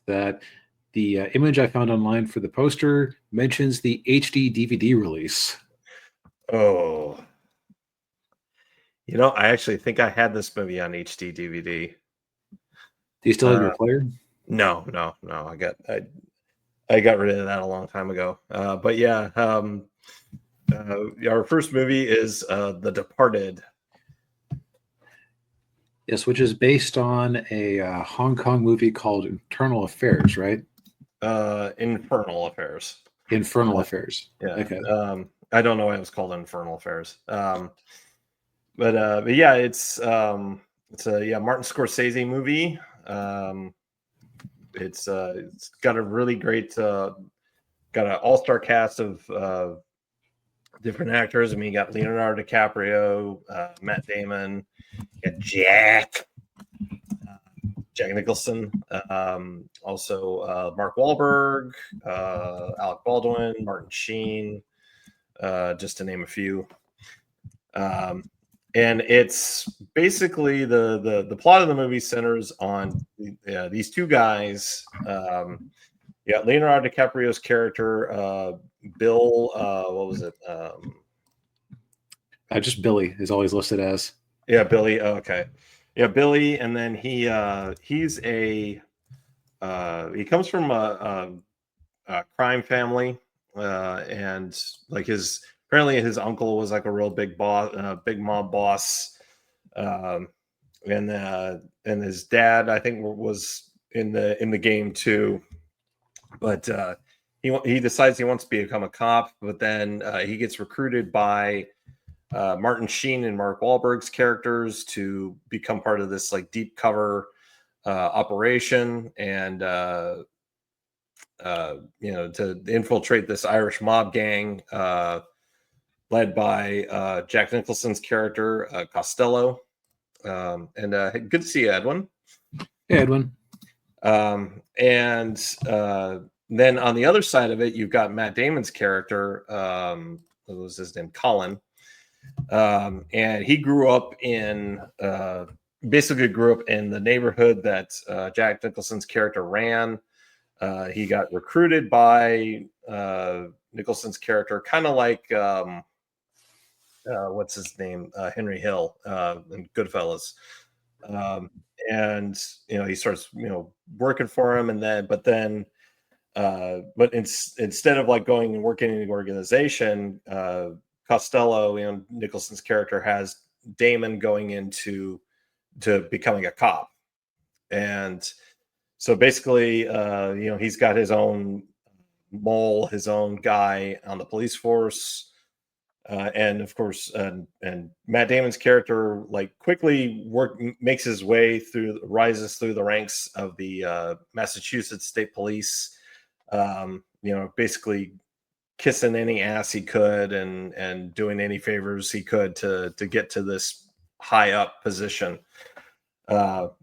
that the image I found online for the poster mentions the HD DVD release. Oh, I actually think I had this movie on HD DVD. Do you still have your player? No. I got rid of that a long time ago. But yeah, our first movie is The Departed. Yes, which is based on a Hong Kong movie called Internal Affairs, right? Infernal Affairs. Infernal Affairs. Yeah. Okay. I don't know why it was called Infernal Affairs. But yeah, it's a Martin Scorsese movie. It's got a really great got an all-star cast of different actors. I mean, you got Leonardo DiCaprio, Matt Damon, you got Jack Nicholson, also Mark Wahlberg, Alec Baldwin, Martin Sheen, just to name a few. And it's basically the plot of the movie centers on these two guys. Leonardo DiCaprio's character, Bill. What was it? Just Billy is always listed as. Yeah, Billy. Oh, okay. Yeah, Billy, and then he's he comes from a crime family, and like apparently his uncle was like a real big boss, big mob boss, and his dad I think was in the game too, but he decides he wants to become a cop, but then he gets recruited by Martin Sheen and Mark Wahlberg's characters to become part of this like deep cover operation, and to infiltrate this Irish mob gang led by Jack Nicholson's character Costello. And good to see you, Edwin. Hey, Edwin. And then on the other side of it, you've got Matt Damon's character. What was his name? Colin. And he grew up in the neighborhood that Jack Nicholson's character ran. He got recruited by Nicholson's character, kind of like what's his name, Henry Hill in Goodfellas. And he starts working for him, but instead of like going and working in the organization, Costello, Nicholson's character, has Damon going into becoming a cop. And so basically, he's got his own mole, his own guy on the police force. And of course, and Matt Damon's character like quickly makes his way rises through the ranks of the Massachusetts State Police, basically kissing any ass he could and doing any favors he could to get to this high up position of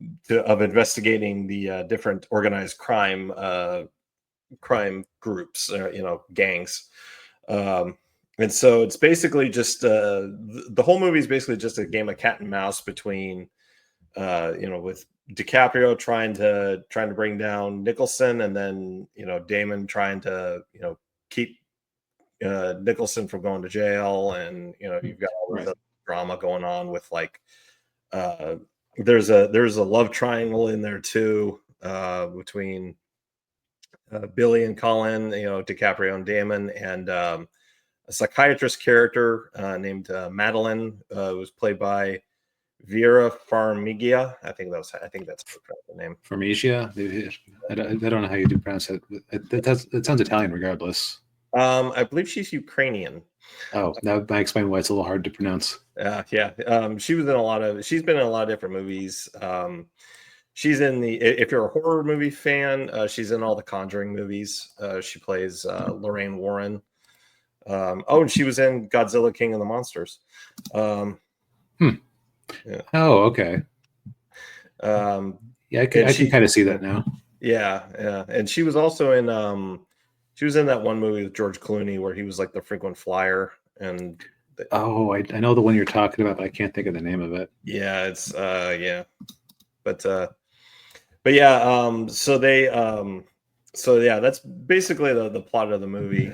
investigating the different organized crime groups, gangs. And so it's basically just the whole movie is basically just a game of cat and mouse between with DiCaprio trying to bring down Nicholson, and then Damon trying to keep Nicholson from going to jail, and you've got all this drama going on with like there's a love triangle in there too, between Billy and Colin, DiCaprio and Damon, and a psychiatrist character named Madeline, was played by Vera Farmiga. I think that's the name. Farmiga. I don't know how you do pronounce it. It sounds Italian regardless. I believe she's Ukrainian. Oh, that might explain why it's a little hard to pronounce. Yeah. She's been in a lot of different movies. She's in if you're a horror movie fan, she's in all the Conjuring movies. She plays Lorraine Warren. And she was in Godzilla King of the Monsters. Yeah. Oh, okay. I can kind of see that now. Yeah. And she was also in she was in that one movie with George Clooney where he was like the frequent flyer. And I know the one you're talking about, but I can't think of the name of it. Yeah, it's but but yeah, so yeah, that's basically the plot of the movie.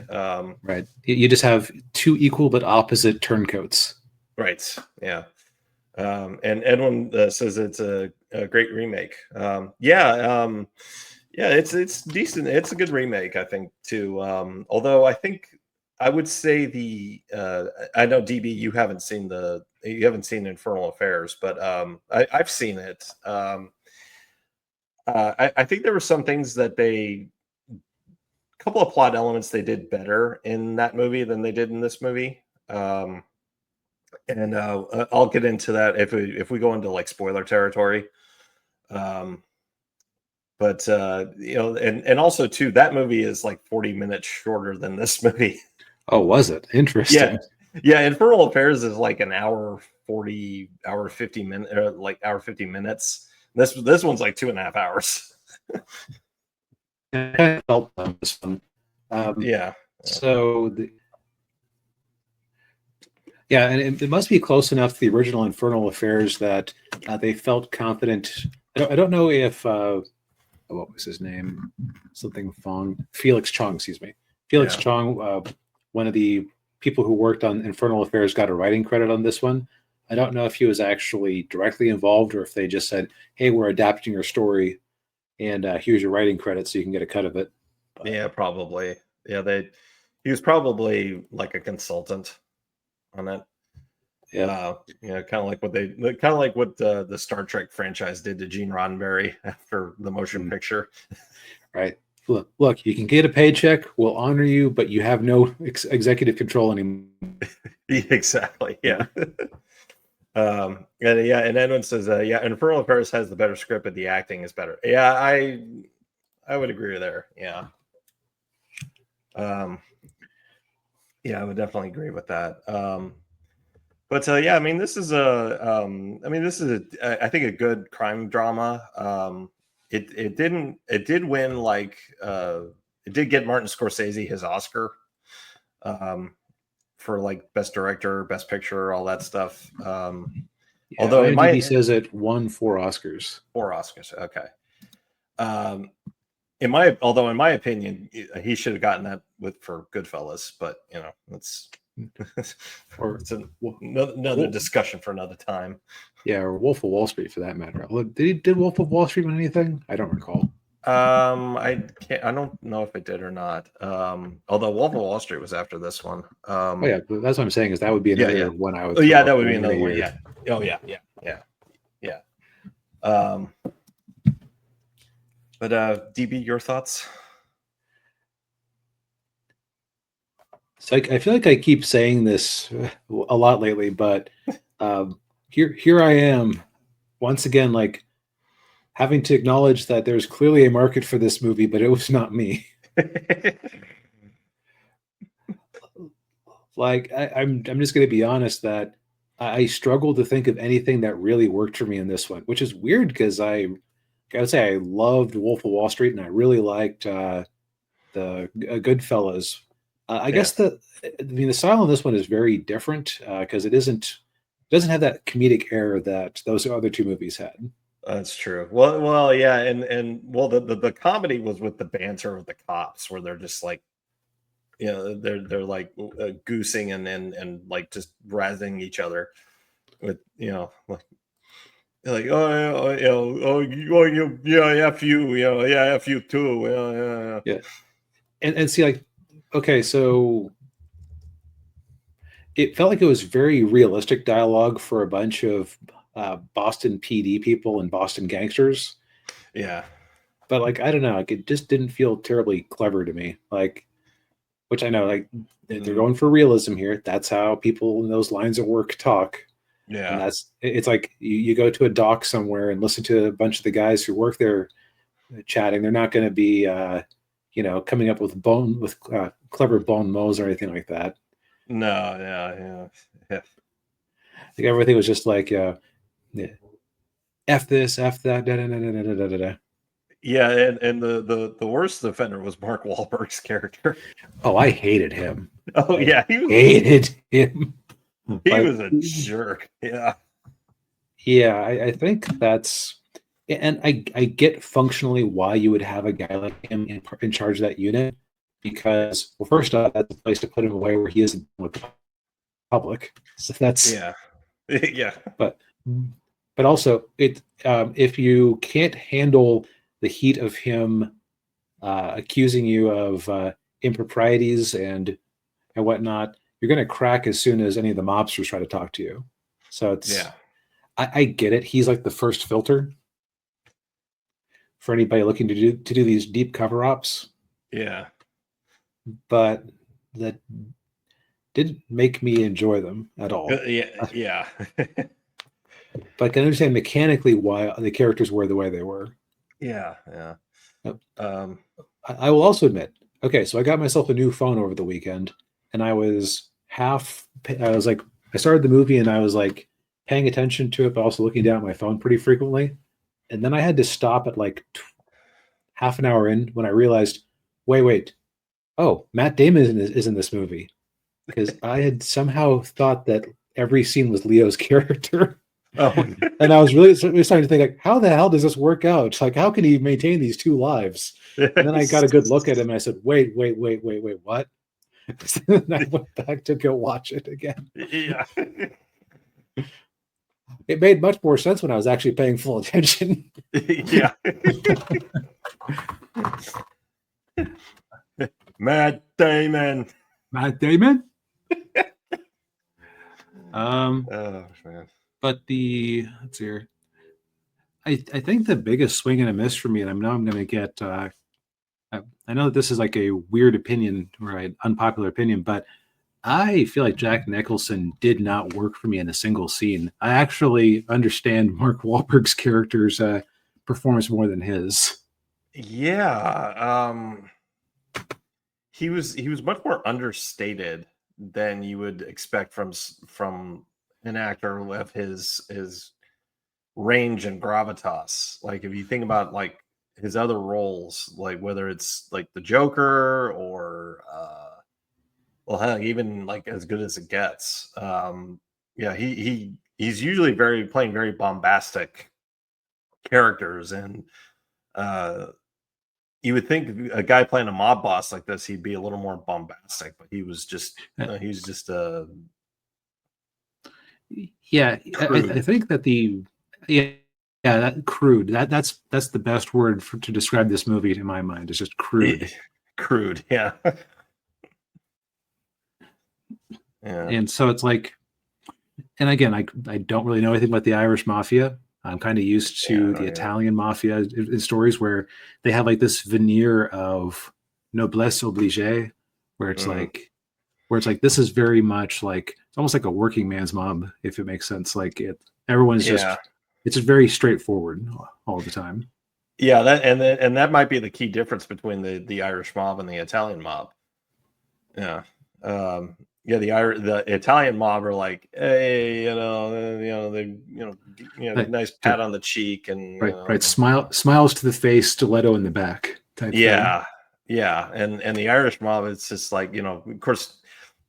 Right. You just have two equal but opposite turncoats. Right. Yeah. And Edwin says it's a great remake. Yeah, it's decent. It's a good remake, I think, too. Although I think I would say I know DB, you haven't seen Infernal Affairs, but I've seen it. I think there were some things that couple of plot elements they did better in that movie than they did in this movie. And I'll get into that if we go into like spoiler territory. Um, but and also too, that movie is like 40 minutes shorter than this movie. Oh, was it? Interesting. Yeah. Infernal Affairs is like an hour 40, hour 50 minutes, like hour 50 minutes. This one's like 2.5 hours. I felt on this one. Yeah. So, yeah, and it must be close enough to the original Infernal Affairs that they felt confident. I don't know if what was his name? Something Fong. Felix Chong, excuse me. Felix Chong, one of the people who worked on Infernal Affairs, got a writing credit on this one. I don't know if he was actually directly involved or if they just said, "Hey, we're adapting your story, and here's your writing credit, so you can get a cut of it." But, Yeah, probably. Yeah, he was probably like a consultant on it. yeah. Kind of like what the Star Trek franchise did to Gene Roddenberry after the motion picture. Right. Look, you can get a paycheck. We'll honor you, but you have no executive control anymore. Exactly. Yeah. And Edwin says, Infernal Affairs has the better script, but the acting is better. Yeah, I would agree there. Yeah. Yeah, I would definitely agree with that. But I mean, this is I think a good crime drama. It did win it did get Martin Scorsese his Oscar for like best director, best picture, all that stuff. Although IMDb says it won 4 Oscars. 4 Oscars, okay. In my opinion, he should have gotten that for Goodfellas, but that's it's another discussion for another time. Yeah, or Wolf of Wall Street for that matter. Did Wolf of Wall Street win anything? I don't recall. I don't know if it did or not. Although Wolf of Wall Street was after this one. Yeah, that's what I'm saying is that would be another one I would. Oh yeah, that would be another one. Yeah. Oh yeah. But DB, your thoughts? So I feel like I keep saying this a lot lately, but here I am once again, like having to acknowledge that there's clearly a market for this movie, but it was not me. Like I'm just going to be honest that I struggle to think of anything that really worked for me in this one, which is weird because I would say I loved Wolf of Wall Street and I really liked the Goodfellas. I guess the style of this one is very different because it doesn't have that comedic air that those other 2 movies had. That's true. Well, yeah, and the comedy was with the banter with the cops, where they're just like, they're like goosing and like just razzing each other with like F you, F you too, yeah. And see, like, okay, so it felt like it was very realistic dialogue for a bunch of Boston PD people and Boston gangsters. Yeah. But like, I don't know, like it just didn't feel terribly clever to me. Like, which I know, like they're going for realism here. That's how people in those lines of work talk. Yeah. And it's like you go to a dock somewhere and listen to a bunch of the guys who work there chatting. They're not going to be, coming up with clever bon mots or anything like that. No, yeah. Like everything was just like, F this, F that, da da da da da da da. Yeah, and the worst offender was Mark Wahlberg's character. Oh, I hated him. Oh yeah, hated him. He was a jerk. Yeah. Yeah, I think that's And I get functionally why you would have a guy like him in charge of that unit, because, well, first off, that's a place to put him away where he isn't with the public. So that's, Yeah. Yeah. but also if you can't handle the heat of him accusing you of improprieties and whatnot, you're going to crack as soon as any of the mobsters try to talk to you. So it's, Yeah. I get it. He's like the first filter for anybody looking to do these deep cover ups, Yeah. but that didn't make me enjoy them at all. Yeah. Yeah. But I can understand mechanically why the characters were the way they were. Yeah. Yeah. Yep. Um, I will also admit, okay, so I got myself a new phone over the weekend, and I was like, I started the movie and I was like paying attention to it, but also looking down at my phone pretty frequently. And then I had to stop at like half an hour in when I realized, wait, oh, Matt Damon is in this movie, because I had somehow thought that every scene was Leo's character. oh, And I was really starting to think, like, how the hell does this work out? Like, how can he maintain these two lives? And then I got a good look at him and I said, wait, what? And I went back to go watch it again. Yeah. It made much more sense when I was actually paying full attention. Yeah. Matt Damon. Matt Damon? Oh man. But let's see here. I think the biggest swing and a miss for me, and I know I'm going to get, I know that this is like a weird opinion, right? Unpopular opinion, but I feel like Jack Nicholson did not work for me in a single scene. I actually understand Mark Wahlberg's character's performance more than his. Yeah. He was much more understated than you would expect from an actor of his range and gravitas. Like if you think about like his other roles, like whether it's like the Joker or well hell, even like As Good as It Gets. Yeah, he's usually playing very bombastic characters, and uh you would think a guy playing a mob boss like this, he'd be a little more bombastic, but he's just Yeah, crude. I think that that crude. That's the best word to describe this movie in my mind. It's just crude. Crude, yeah. Yeah. And so it's like, and again, I don't really know anything about the Irish mafia. I'm kind of used to the Italian mafia in stories where they have like this veneer of noblesse oblige, where it's like this is very much like it's almost like a working man's mob, if it makes sense. Like everyone's just it's just very straightforward all the time. Yeah, that might be the key difference between the Irish mob and the Italian mob. Yeah. Yeah, the Italian mob are like, hey, Right. nice pat on the cheek and right, smiles to the face, stiletto in the back type yeah, thing. yeah, and the Irish mob, it's just like of course,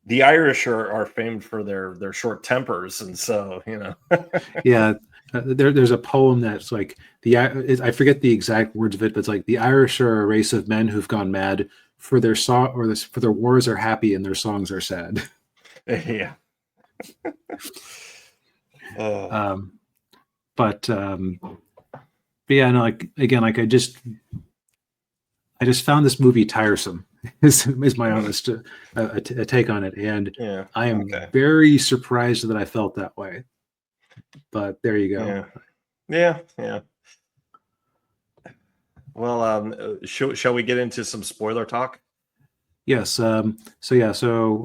the Irish are famed for their short tempers, and so Yeah, there's a poem that's like I forget the exact words of it, but it's like the Irish are a race of men who've gone mad for their for their wars are happy and their songs are sad. Yeah. But yeah, no, like again, like I just found this movie tiresome. is my honest take on it, and Yeah, I am very surprised that I felt that way. But there you go. Yeah. Well, shall we get into some spoiler talk? Yes. So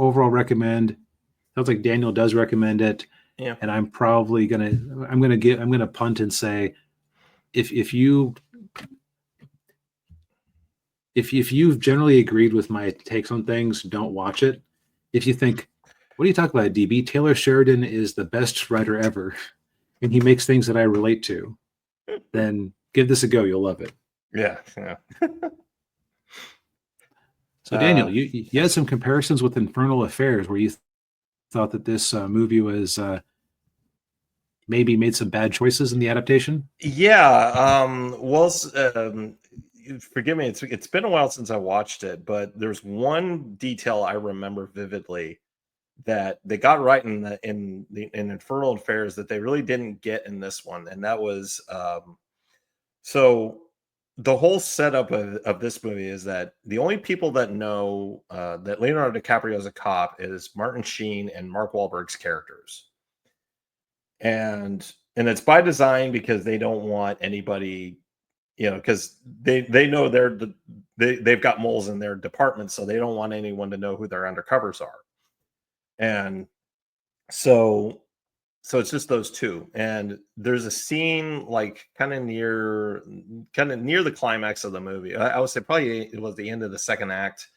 overall recommend. Sounds like Daniel does recommend it. Yeah. And I'm probably gonna punt and say if you've generally agreed with my takes on things, don't watch it. If you think, what are you talking about, DB? Taylor Sheridan is the best writer ever, and he makes things that I relate to, then give this a go. You'll love it. Yeah. So Daniel, you had some comparisons with Infernal Affairs where you thought that this movie was maybe made some bad choices in the adaptation? Yeah. Forgive me. It's been a while since I watched it, but there's one detail I remember vividly that they got right in Infernal Affairs that they really didn't get in this one, and that was so the whole setup of this movie is that the only people that know that Leonardo DiCaprio is a cop is Martin Sheen and Mark Wahlberg's characters, and it's by design because they don't want anybody, because they know they've got moles in their department, so they don't want anyone to know who their undercovers are, and so it's just those two. And there's a scene like kind of near the climax of the movie. I would say probably it was the end of the second act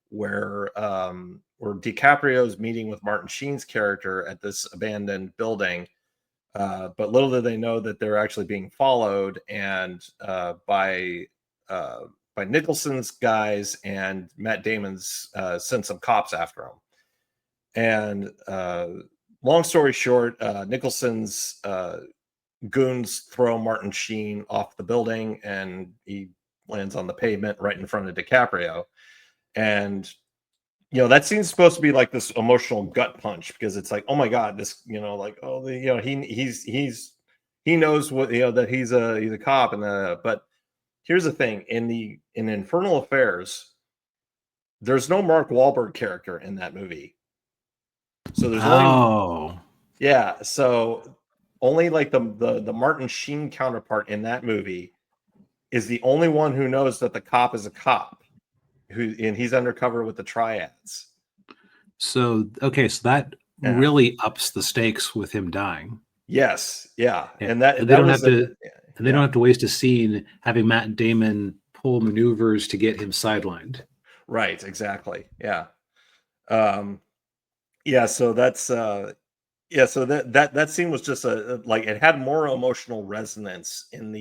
where DiCaprio's meeting with Martin Sheen's character at this abandoned building. But little do they know that they're actually being followed and by Nicholson's guys, and Matt Damon's sent some cops after him. And long story short, Nicholson's goons throw Martin Sheen off the building, and he lands on the pavement right in front of DiCaprio. And that scene's supposed to be like this emotional gut punch, because it's like, oh my god, this, like, oh, he knows what, that he's a cop, and but here's the thing: in Infernal Affairs, there's no Mark Wahlberg character in that movie. So there's only so only like the Martin Sheen counterpart in that movie is the only one who knows that the cop is a cop, and he's undercover with the triads. So that really ups the stakes with him dying. Yes, yeah, and they don't have to. And they don't have to waste a scene having Matt Damon pull maneuvers to get him sidelined. Right, exactly. Yeah. Yeah, so that's so that scene was just like, it had more emotional resonance in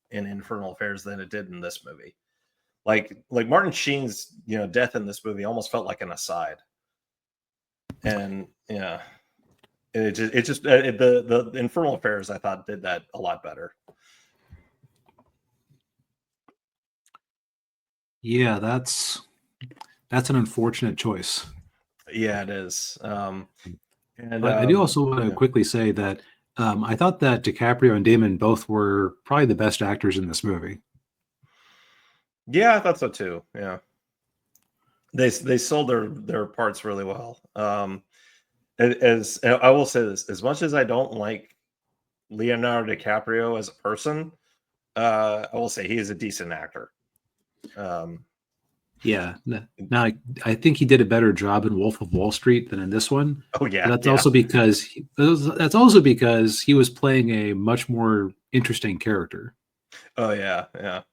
Infernal Affairs than it did in this movie. Like Martin Sheen's death in this movie almost felt like an aside. And yeah, the Infernal Affairs, I thought, did that a lot better. Yeah, that's an unfortunate choice. Yeah, it is. And I do also want to quickly say that I thought that DiCaprio and Damon both were probably the best actors in this movie. Yeah, I thought so too. Yeah, they sold their parts really well. As I will say this, as much as I don't like Leonardo DiCaprio as a person, I will say he is a decent actor. Yeah. Now, I think he did a better job in Wolf of Wall Street than in this one. Oh yeah, but also because he was playing a much more interesting character. Oh yeah, yeah.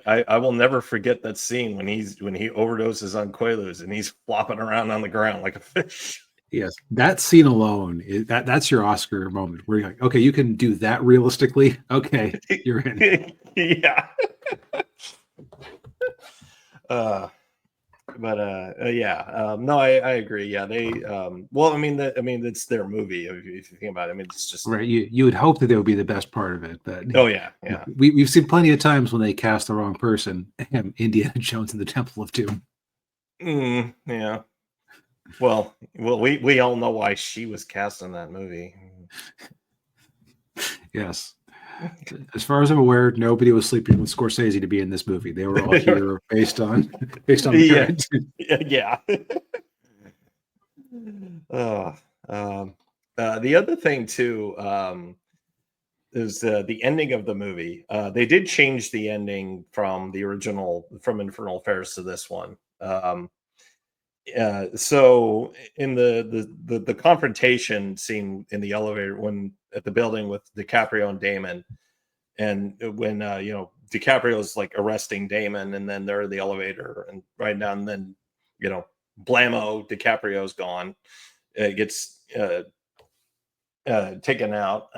I will never forget that scene when he overdoses on Quaaludes and he's flopping around on the ground like a fish. Yes, that scene alone that's your Oscar moment where you're like, okay, you can do that realistically. Okay, you're in. Yeah. No, I agree. Yeah, they well, I mean, it's their movie if you think about it. I mean, it's just right. You would hope that they would be the best part of it, but oh yeah. We've seen plenty of times when they cast the wrong person. Indiana Jones and the Temple of Doom. Yeah. Well, we all know why she was cast in that movie. Yes. As far as I'm aware, nobody was sleeping with Scorsese to be in this movie. They were all here based on merit. Yeah. The other thing too is the ending of the movie. They did change the ending from the original, from Infernal Affairs, to this one. So in the confrontation scene in the elevator, when at the building with DiCaprio and Damon, and when DiCaprio's like arresting Damon, and then they're in the elevator and right now, and then blammo, DiCaprio's gone. It gets taken out.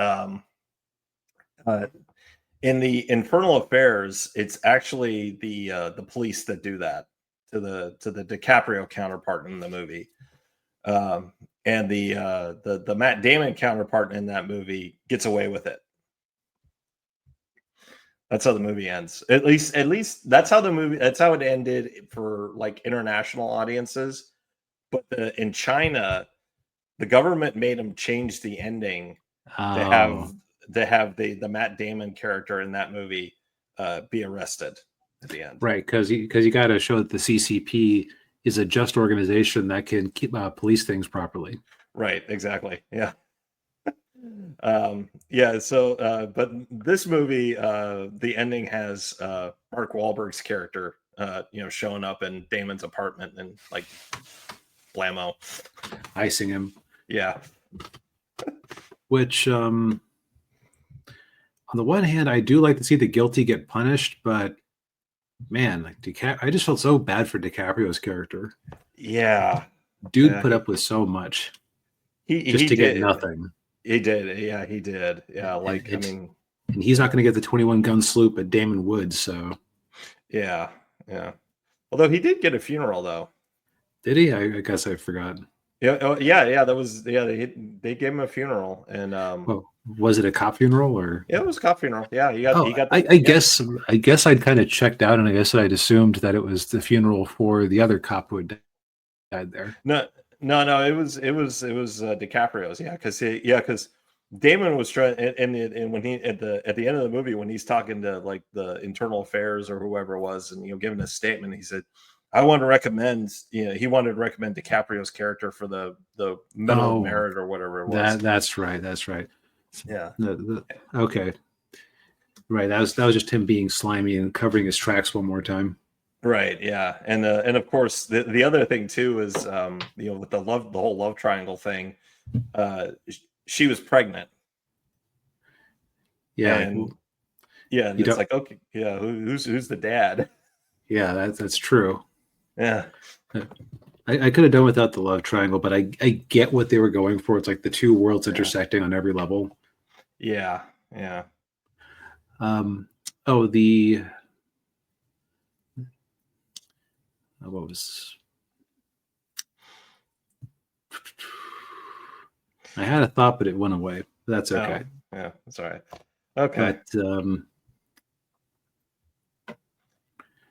In the Infernal Affairs, it's actually the police that do that to the DiCaprio counterpart in the movie. and the Matt Damon counterpart in that movie gets away with it. That's how the movie ends. At least that's how it ended for like international audiences. But in China, the government made them change the ending to have Oh, the Matt Damon character in that movie be arrested at the end. right, because you got to show that the CCP is a just organization that can keep police things properly. Right, exactly. Yeah. Yeah, so but this movie, the ending has Mark Wahlberg's character showing up in Damon's apartment and like blammo. Icing him, Yeah. which on the one hand, I do like to see the guilty get punished, but man, like I just felt so bad for DiCaprio's character. Yeah. Dude Yeah, put up with so much just he to get did. nothing. He did. Yeah, he did. Yeah, like I And, mean, and he's not going to get the 21 gun sloop at Damon Woods. So yeah, yeah. Although he did get a funeral though. did he? I guess I forgot. Yeah, oh, yeah. That was They gave him a funeral, and Well, was it a cop funeral or? yeah, it was a cop funeral. Yeah, Oh, he got I, the I yeah. guess I guess I'd kind of checked out, and I guess I'd assumed that it was the funeral for the other cop who had died there. No, no. It was DiCaprio's. Yeah, because Damon was trying, and when he at the end of the movie when he's talking to like the internal affairs or whoever it was, and giving a statement, he said, "I want to recommend." He wanted to recommend DiCaprio's character for the Medal of Oh, Merit or whatever it was. that's right. That's right. Yeah. Okay, right. That was just him being slimy and covering his tracks one more time. Right. Yeah. And of course the other thing too is with the whole love triangle thing, she was pregnant. Yeah, And yeah, and you it's don't. like, okay, yeah, who's the dad? Yeah, that's true. Yeah. I could have done without the love triangle, but I get what they were going for. It's like the two worlds Yeah. intersecting on every level. Yeah. Yeah. Um, oh, the what was I had a thought, but it went away. That's Oh, okay. yeah, that's all right. Okay. But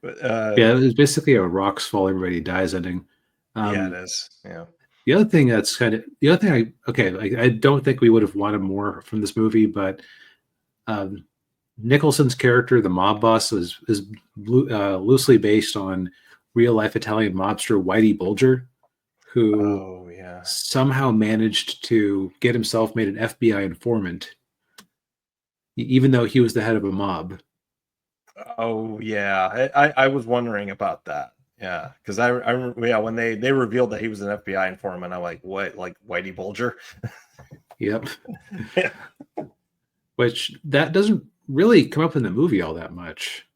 But yeah, it was basically a rocks fall, everybody dies ending. yeah, it Um, is. Yeah. the other thing that's kind of the other thing I don't think we would have wanted more from this movie, but um, Nicholson's character, the mob boss, is loosely based on real life Italian mobster Whitey Bulger, who Oh, yeah. somehow managed to get himself made an FBI informant, even though he was the head of a mob. Oh, yeah. I was wondering about that. Yeah, because I remember, yeah, when they revealed that he was an FBI informant, I'm like, what, like Whitey Bulger? Yep. Yeah. Which that doesn't really come up in the movie all that much.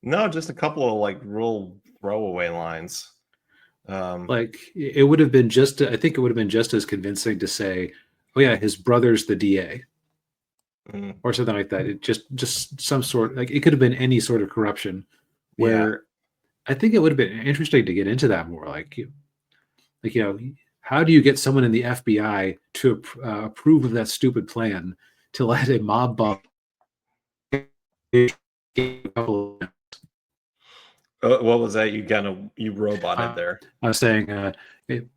No, just a couple of like real throwaway lines. Like it would have been just, I think it would have been just as convincing to say, "Oh yeah, his brother's the DA," mm, or something like that. It just some sort, like it could have been any sort of corruption. yeah. Where I think it would have been interesting to get into that more. How do you get someone in the FBI to approve of that stupid plan to let a mob boss? What was that? You roboted there. I was saying uh, it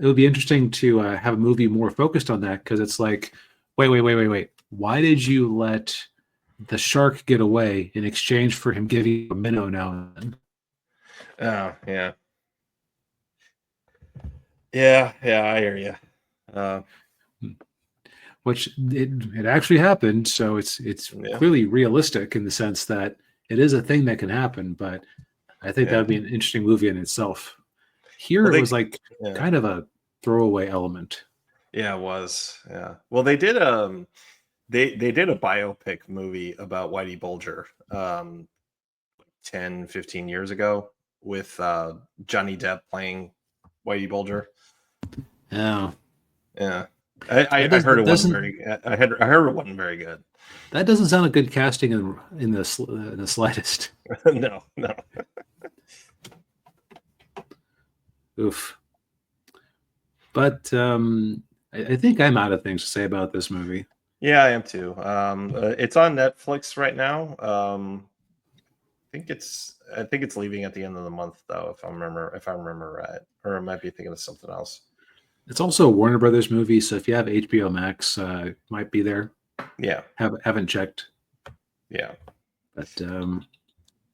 would be interesting to have a movie more focused on that, because it's like, wait. Why did you let the shark get away in exchange for him giving you a minnow now and then? Oh, yeah. Yeah, I hear you. Which it actually happened, so it's Yeah, clearly realistic in the sense that it is a thing that can happen. But I think that yeah. would be an interesting movie in itself. Here Well, it was like yeah, kind of a throwaway element. yeah, it was. Yeah. Well, they did a biopic movie about Whitey Bulger 10, 15 years ago with Johnny Depp playing Whitey Bulger. Yeah, Yeah. I heard that it wasn't doesn't very I heard it wasn't very good. that doesn't sound like good casting in the slightest. No, no. Oof. But I think I'm out of things to say about this movie. Yeah, I am too. It's on Netflix right now. I think it's leaving at the end of the month though, if I remember right, or I might be thinking of something else. It's also a Warner Brothers movie, so if you have HBO Max, it might be there. Yeah, Haven't checked, yeah. but